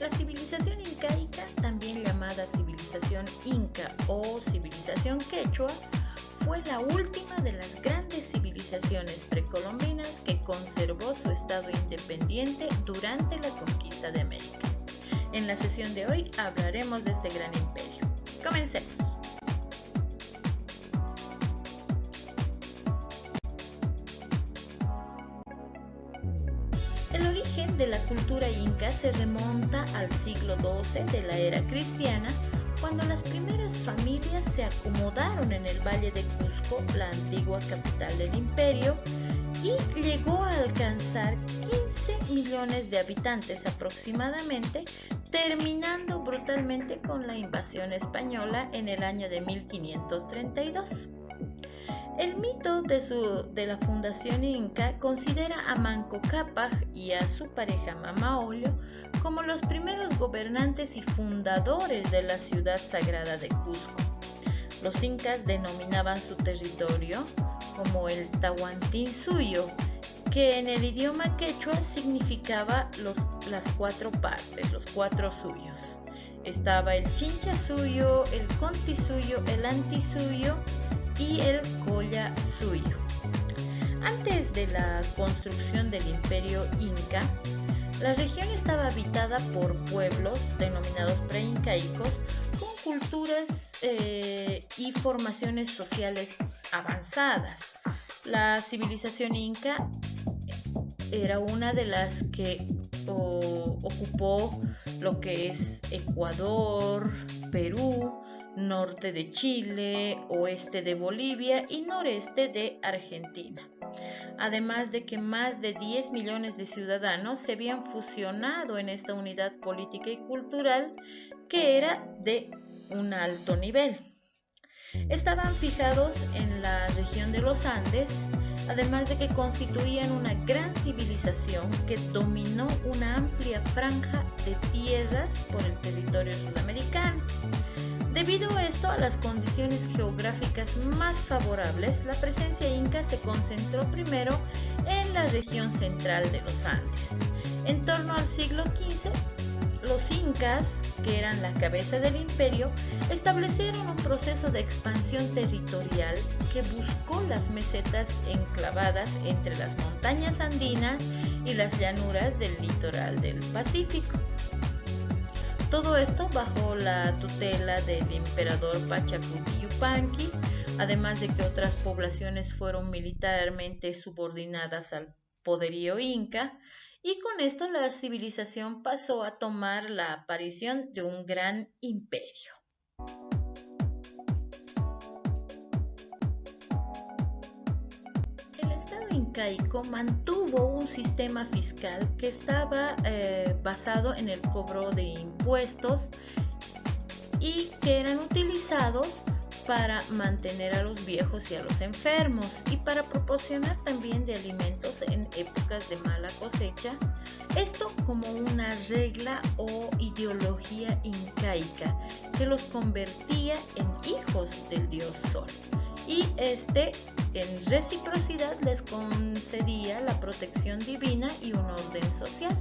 La civilización incaica, también llamada civilización inca o civilización quechua, fue la última de las grandes civilizaciones precolombinas que conservó su estado independiente durante la conquista de América. En la sesión de hoy hablaremos de este gran imperio. Comencemos. El origen de la cultura inca se remonta al siglo XII de la era cristiana, cuando las primeras familias se acomodaron en el Valle de Cusco, la antigua capital del imperio, y llegó a alcanzar 15 millones de habitantes aproximadamente, terminando brutalmente con la invasión española en el año de 1532. El mito de la fundación inca considera a Manco Cápac y a su pareja Mamaollo como los primeros gobernantes y fundadores de la ciudad sagrada de Cusco. Los incas denominaban su territorio como el Tahuantinsuyo, que en el idioma quechua significaba las cuatro partes, los cuatro suyos. Estaba el Chinchasuyo, el Contisuyo, el Antisuyo y el Collasuyo. Antes de la construcción del imperio inca, la región estaba habitada por pueblos denominados preincaicos con culturas y formaciones sociales avanzadas. La civilización inca era una de las que ocupó lo que es Ecuador, Perú, norte de Chile, oeste de Bolivia y noreste de Argentina. Además de que más de 10 millones de ciudadanos se habían fusionado en esta unidad política y cultural que era de un alto nivel. Estaban fijados en la región de los Andes, además de que constituían una gran civilización que dominó una amplia franja de tierras por el territorio sudamericano. Debido a esto, a las condiciones geográficas más favorables, la presencia inca se concentró primero en la región central de los Andes. En torno al siglo XV, los incas, que eran la cabeza del imperio, establecieron un proceso de expansión territorial que buscó las mesetas enclavadas entre las montañas andinas y las llanuras del litoral del Pacífico. Todo esto bajo la tutela del emperador Pachacuti Yupanqui, además de que otras poblaciones fueron militarmente subordinadas al poderío inca, y con esto la civilización pasó a tomar la aparición de un gran imperio. El Estado incaico mantuvo un sistema fiscal que estaba basado en el cobro de impuestos y que eran utilizados para mantener a los viejos y a los enfermos y para proporcionar también de alimentos en épocas de mala cosecha, esto como una regla o ideología incaica que los convertía en hijos del dios Sol, y en reciprocidad les concedía la protección divina y un orden social.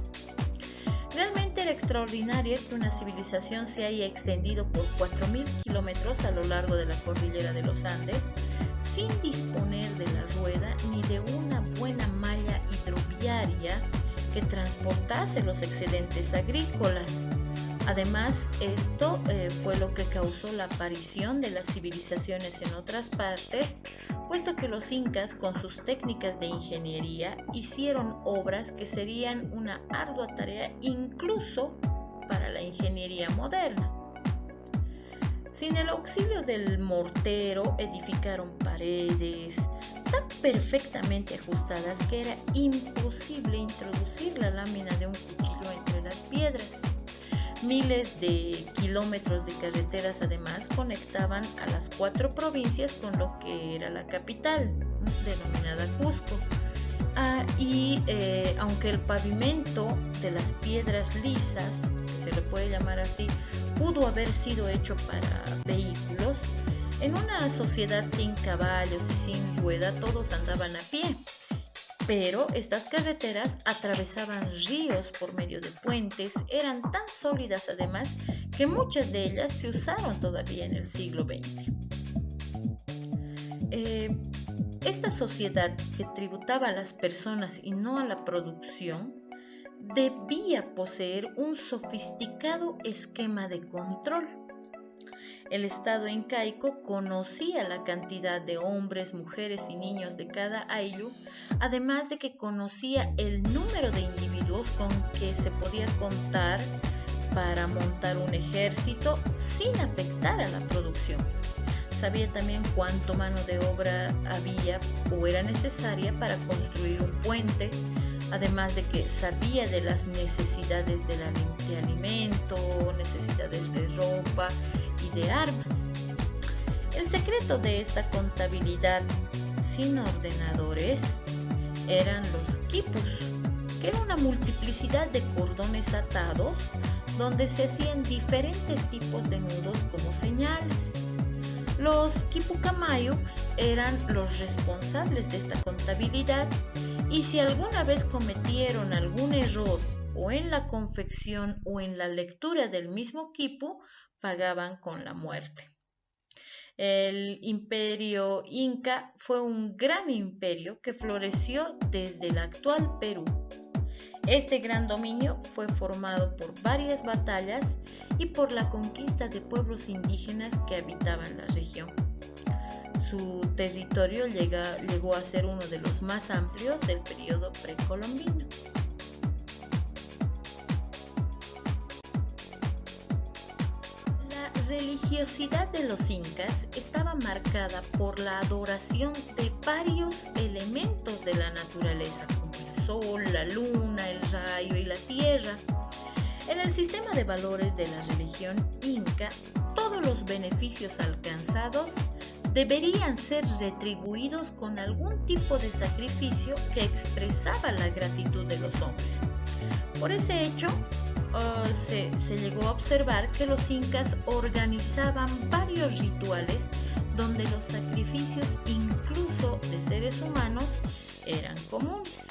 Realmente era extraordinario que una civilización se haya extendido por 4.000 kilómetros a lo largo de la cordillera de los Andes sin disponer de la rueda ni de una buena malla hidroviaria que transportase los excedentes agrícolas. Además, esto fue lo que causó la aparición de las civilizaciones en otras partes, puesto que los incas, con sus técnicas de ingeniería, hicieron obras que serían una ardua tarea incluso para la ingeniería moderna. Sin el auxilio del mortero, edificaron paredes tan perfectamente ajustadas que era imposible introducir la lámina de un cuchillo entre las piedras. Miles de kilómetros de carreteras además conectaban a las 4 provincias con lo que era la capital, denominada Cusco. Aunque el pavimento de las piedras lisas, se le puede llamar así, pudo haber sido hecho para vehículos, en una sociedad sin caballos y sin rueda todos andaban a pie. Pero estas carreteras atravesaban ríos por medio de puentes, eran tan sólidas además que muchas de ellas se usaron todavía en el siglo XX. Esta sociedad que tributaba a las personas y no a la producción debía poseer un sofisticado esquema de control. El Estado incaico conocía la cantidad de hombres, mujeres y niños de cada ayllu, además de que conocía el número de individuos con que se podía contar para montar un ejército sin afectar a la producción. Sabía también cuánto mano de obra había o era necesaria para construir un puente, además de que sabía de las necesidades de alimento, necesidades de ropa y de armas. El secreto de esta contabilidad sin ordenadores eran los quipus, que era una multiplicidad de cordones atados donde se hacían diferentes tipos de nudos como señales. Los quipucamayucs eran los responsables de esta contabilidad y si alguna vez cometieron algún error o en la confección o en la lectura del mismo quipu, pagaban con la muerte. El imperio inca fue un gran imperio que floreció desde el actual Perú. Este gran dominio fue formado por varias batallas y por la conquista de pueblos indígenas que habitaban la región. Su territorio llegó a ser uno de los más amplios del periodo precolombino. La religiosidad de los incas estaba marcada por la adoración de varios elementos de la naturaleza, como el sol, la luna, el rayo y la tierra. En el sistema de valores de la religión inca, todos los beneficios alcanzados deberían ser retribuidos con algún tipo de sacrificio que expresaba la gratitud de los hombres. Por ese hecho, se llegó a observar que los incas organizaban varios rituales donde los sacrificios, incluso de seres humanos, eran comunes.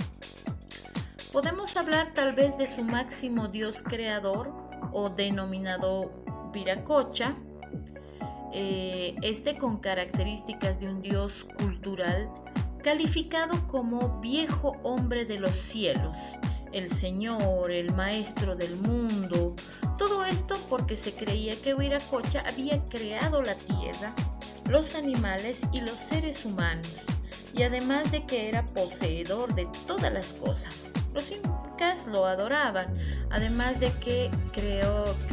Podemos hablar tal vez de su máximo dios creador o denominado Viracocha, con características de un dios cultural calificado como viejo hombre de los cielos, el señor, el maestro del mundo. Todo esto porque se creía que Viracocha había creado la tierra, los animales y los seres humanos, y además de que era poseedor de todas las cosas. Los incas lo adoraban, además de que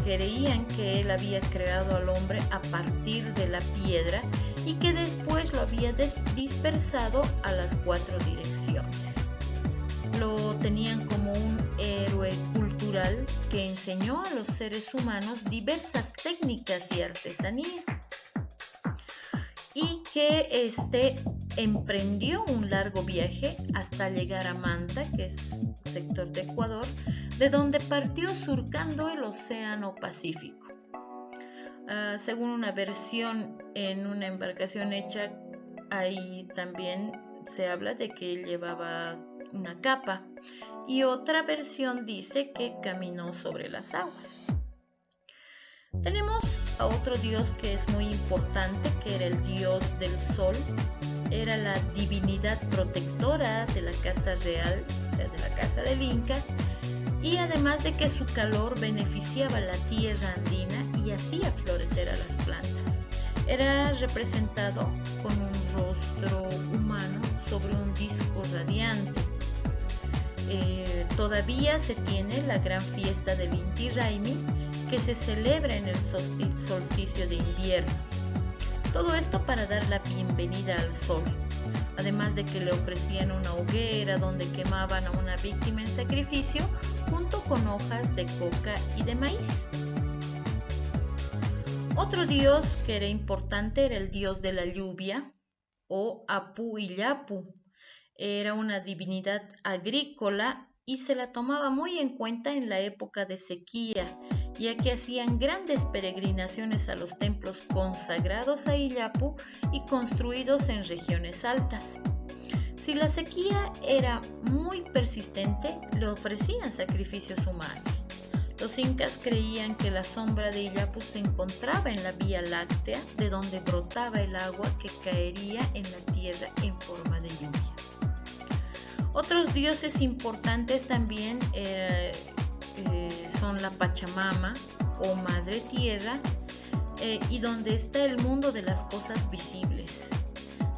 creían que él había creado al hombre a partir de la piedra y que después lo había dispersado a las 4 direcciones. Lo tenían como un héroe cultural que enseñó a los seres humanos diversas técnicas y artesanía, y que emprendió un largo viaje hasta llegar a Manta, que es sector de Ecuador, de donde partió surcando el Océano Pacífico. Según una versión en una embarcación hecha, ahí también se habla de que él llevaba una capa, y otra versión dice que caminó sobre las aguas. Tenemos a otro dios que es muy importante, que era el dios del sol. Era la divinidad protectora de la casa real, o sea, de la casa del Inca, y además de que su calor beneficiaba la tierra andina y hacía florecer a las plantas. Era representado con un rostro humano sobre un disco radiante. Todavía se tiene la gran fiesta del Inti Raymi, que se celebra en el solsticio de invierno. Todo esto para dar la bienvenida al sol, además de que le ofrecían una hoguera donde quemaban a una víctima en sacrificio junto con hojas de coca y de maíz. Otro dios que era importante era el dios de la lluvia, o Apu Illapu. Era una divinidad agrícola y se la tomaba muy en cuenta en la época de sequía, ya que hacían grandes peregrinaciones a los templos consagrados a Illapu y construidos en regiones altas. Si la sequía era muy persistente, le ofrecían sacrificios humanos. Los incas creían que la sombra de Illaput se encontraba en la Vía Láctea, de donde brotaba el agua que caería en la tierra en forma de lluvia. Otros dioses importantes también son la Pachamama o Madre Tierra, y donde está el mundo de las cosas visibles.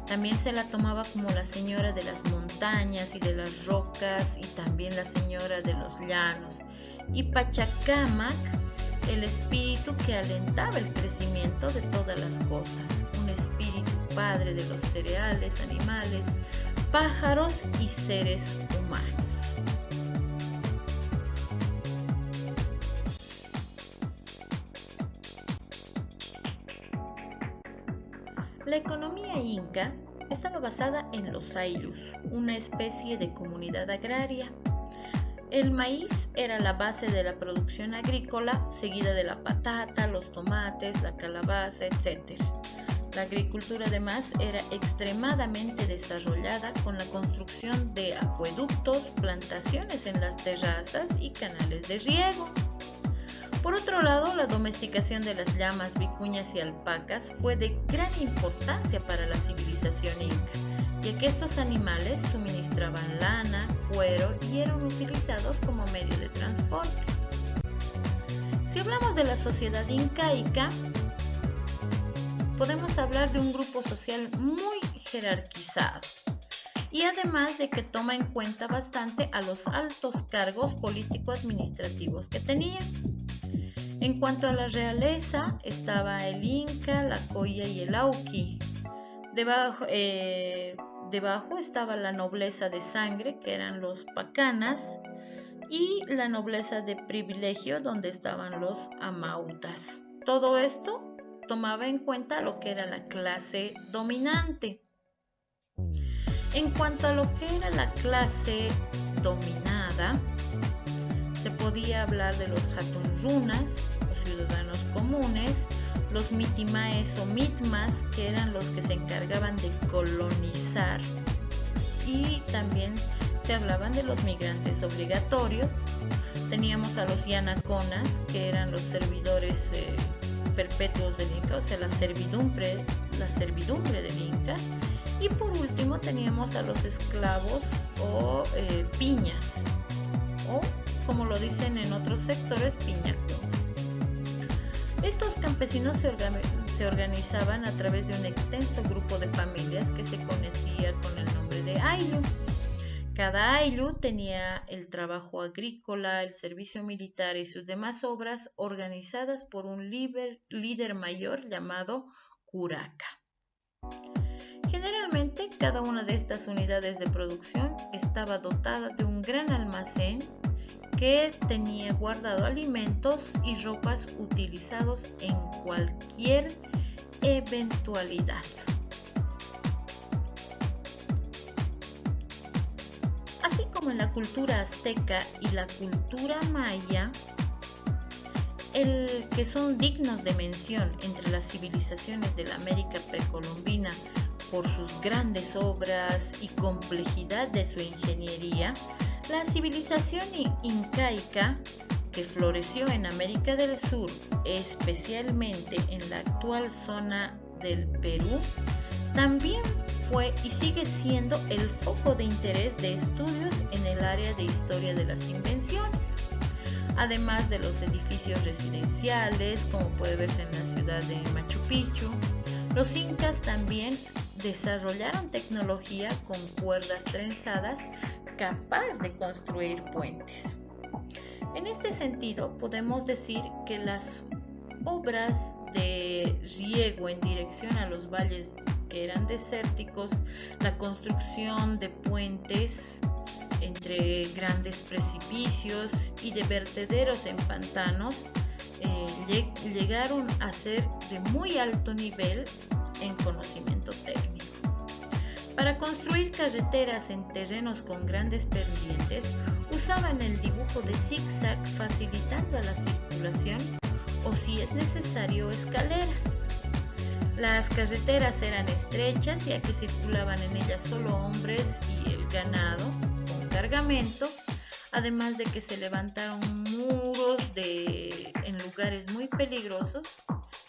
También se la tomaba como la señora de las montañas y de las rocas, y también la señora de los llanos. Y Pachacamac, el espíritu que alentaba el crecimiento de todas las cosas, un espíritu padre de los cereales, animales, pájaros y seres humanos. La economía inca estaba basada en los ayllus, una especie de comunidad agraria. El maíz era la base de la producción agrícola, seguida de la patata, los tomates, la calabaza, etc. La agricultura además era extremadamente desarrollada con la construcción de acueductos, plantaciones en las terrazas y canales de riego. Por otro lado, la domesticación de las llamas, vicuñas y alpacas fue de gran importancia para la civilización inca, ya que estos animales suministraban lana, cuero y eran utilizados como medio de transporte. Si hablamos de la sociedad incaica, podemos hablar de un grupo social muy jerarquizado, y además de que toma en cuenta bastante a los altos cargos político-administrativos que tenía. En cuanto a la realeza, estaba el Inca, la Coya y el Auqui. Debajo estaba la nobleza de sangre, que eran los Pacanas, y la nobleza de privilegio, donde estaban los Amautas. Todo esto tomaba en cuenta lo que era la clase dominante. En cuanto a lo que era la clase dominada, se podía hablar de los Hatunrunas, los ciudadanos comunes, los Mitimaes o Mitmas, que eran los que se encargaban de colonizar, y también se hablaban de los migrantes obligatorios. Teníamos a los Yanaconas, que eran los servidores perpetuos del Inca, o sea, la servidumbre del Inca. Y por último teníamos a los esclavos o piñas, o como lo dicen en otros sectores, piñacones. Estos campesinos se organizaban a través de un extenso grupo de familias que se conocía con el nombre de ayllu. Cada ayllu tenía el trabajo agrícola, el servicio militar y sus demás obras organizadas por un líder mayor llamado curaca. Generalmente, cada una de estas unidades de producción estaba dotada de un gran almacén que tenía guardado alimentos y ropas utilizados en cualquier eventualidad. Así como en la cultura azteca y la cultura maya, que son dignos de mención entre las civilizaciones de la América precolombina por sus grandes obras y complejidad de su ingeniería, la civilización incaica, que floreció en América del Sur, especialmente en la actual zona del Perú, también fue y sigue siendo el foco de interés de estudios en el área de historia de las invenciones. Además de los edificios residenciales, como puede verse en la ciudad de Machu Picchu, los incas también desarrollaron tecnología con cuerdas trenzadas capaz de construir puentes. En este sentido, podemos decir que las obras de riego en dirección a los valles que eran desérticos, la construcción de puentes entre grandes precipicios y de vertederos en pantanos, llegaron a ser de muy alto nivel en conocimiento técnico. Para construir carreteras en terrenos con grandes pendientes, usaban el dibujo de zigzag, facilitando la circulación, o si es necesario, escaleras. Las carreteras eran estrechas, ya que circulaban en ellas solo hombres y el ganado con cargamento, además de que se levantaron muros en lugares muy peligrosos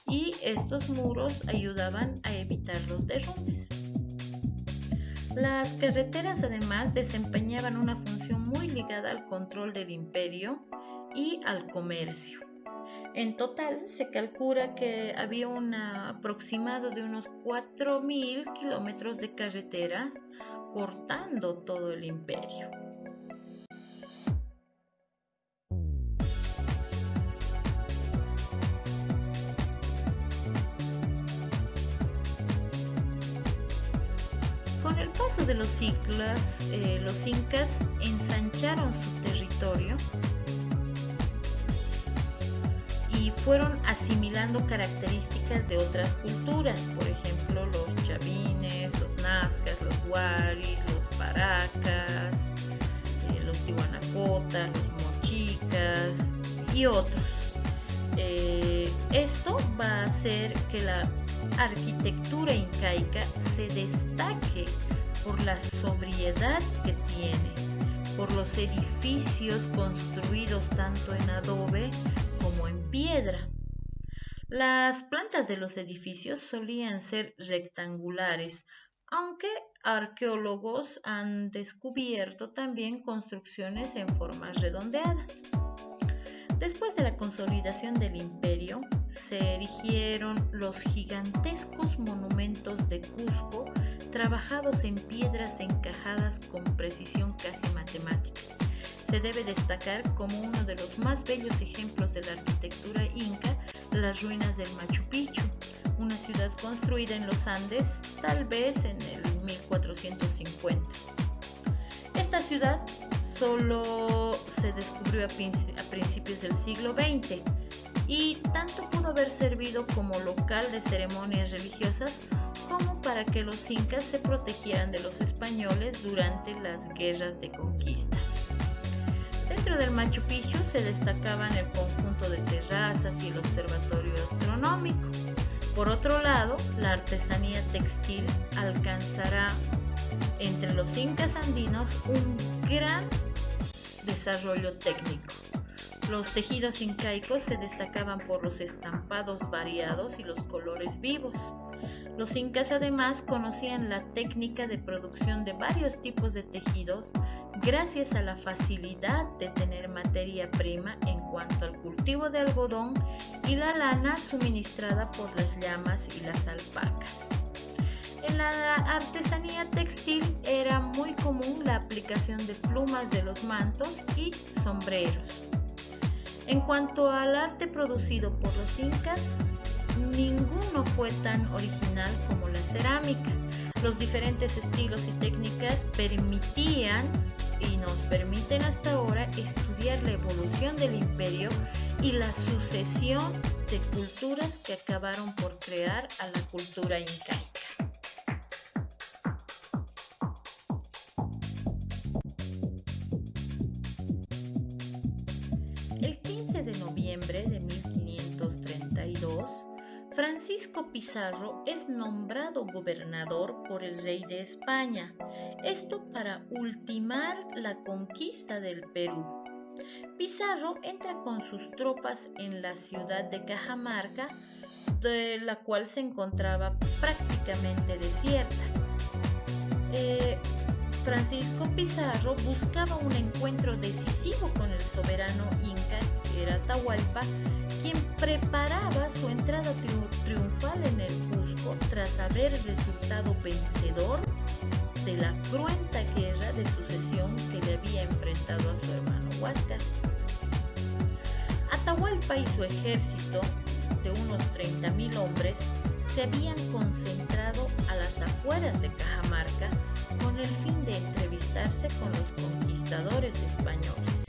y estos muros ayudaban a evitar los derrumbes. Las carreteras además desempeñaban una función muy ligada al control del imperio y al comercio. En total se calcula que había un aproximado de unos 4.000 kilómetros de carreteras cortando todo el imperio. Con el paso de los siglos, los incas ensancharon su territorio y fueron asimilando características de otras culturas, por ejemplo, los chavines, los nazcas, los huaris, los paracas, los tiwanacotas, los mochicas y otros. Esto va a hacer que la arquitectura incaica se destaque por la sobriedad que tiene, por los edificios construidos tanto en adobe como en piedra. Las plantas de los edificios solían ser rectangulares, aunque arqueólogos han descubierto también construcciones en formas redondeadas. Después de la consolidación del imperio, se erigieron los gigantescos monumentos de Cusco, trabajados en piedras encajadas con precisión casi matemática. Se debe destacar como uno de los más bellos ejemplos de la arquitectura inca las ruinas del Machu Picchu, una ciudad construida en los Andes, tal vez en el 1450. Esta ciudad solo se descubrió a principios del siglo XX y tanto pudo haber servido como local de ceremonias religiosas como para que los incas se protegieran de los españoles durante las guerras de conquista. Dentro del Machu Picchu se destacaban el conjunto de terrazas y el observatorio astronómico. Por otro lado, la artesanía textil alcanzará entre los incas andinos un gran desarrollo técnico. Los tejidos incaicos se destacaban por los estampados variados y los colores vivos. Los incas además conocían la técnica de producción de varios tipos de tejidos gracias a la facilidad de tener materia prima en cuanto al cultivo de algodón y la lana suministrada por las llamas y las alpacas. En la artesanía textil era muy común la aplicación de plumas de los mantos y sombreros. En cuanto al arte producido por los incas, ninguno fue tan original como la cerámica. Los diferentes estilos y técnicas permitían y nos permiten hasta ahora estudiar la evolución del imperio y la sucesión de culturas que acabaron por crear a la cultura incaica. El 15 de noviembre de 1532, Francisco Pizarro es nombrado gobernador por el rey de España, esto para ultimar la conquista del Perú. Pizarro entra con sus tropas en la ciudad de Cajamarca, de la cual se encontraba prácticamente desierta. Francisco Pizarro buscaba un encuentro decisivo con el soberano inca, que era Atahualpa, quien preparaba su entrada triunfal en el Cusco tras haber resultado vencedor de la cruenta guerra de sucesión que le había enfrentado a su hermano Huáscar. Atahualpa y su ejército, de unos 30.000 hombres, se habían concentrado a las afueras de Cajamarca con el fin de entrevistarse con los conquistadores españoles.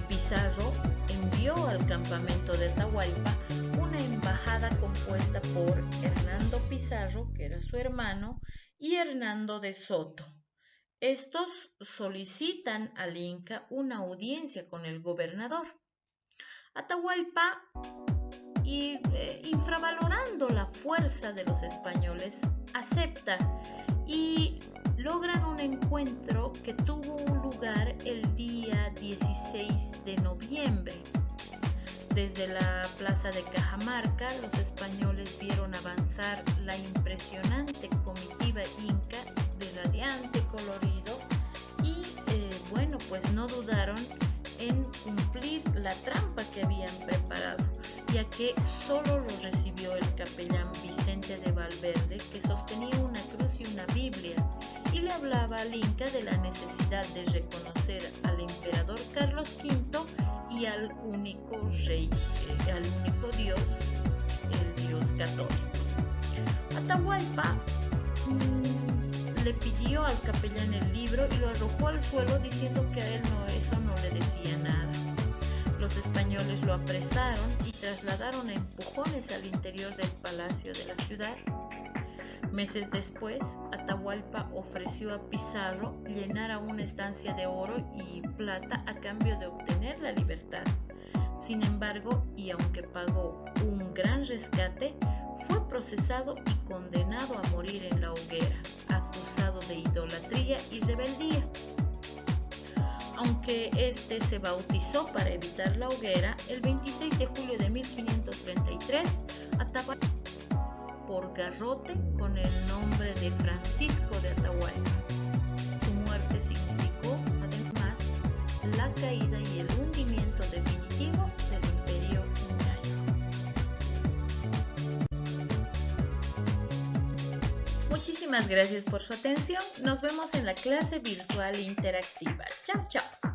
Pizarro envió al campamento de Atahualpa una embajada compuesta por Hernando Pizarro, que era su hermano, y Hernando de Soto. Estos solicitan al Inca una audiencia con el gobernador. Atahualpa y infravalorando la fuerza de los españoles, acepta y logran un encuentro que tuvo lugar el día 16 de noviembre. Desde la plaza de Cajamarca, los españoles vieron avanzar la impresionante comitiva inca de radiante colorido y, pues no dudaron en cumplir la trampa que habían preparado, ya que solo los recibió el capellán Vicente de Valverde, que sostenía una cruz y una Biblia, y le hablaba al inca de la necesidad de reconocer al emperador Carlos V y al único rey, al único Dios, el Dios católico. Atahualpa le pidió al capellán el libro y lo arrojó al suelo diciendo que a él eso no le decía nada. Los españoles lo apresaron y trasladaron a empujones al interior del palacio de la ciudad. Meses después, Atahualpa ofreció a Pizarro llenar a una estancia de oro y plata a cambio de obtener la libertad. Sin embargo, y aunque pagó un gran rescate, fue procesado y condenado a morir en la hoguera, acusado de idolatría y rebeldía. Aunque este se bautizó para evitar la hoguera, el 26 de julio de 1533, Atahualpa por garrote con el nombre de Francisco de Atahualpa. Su muerte significó, además, la caída y el hundimiento definitivo del Imperio Inca. Muchísimas gracias por su atención. Nos vemos en la clase virtual interactiva. Chao, chao.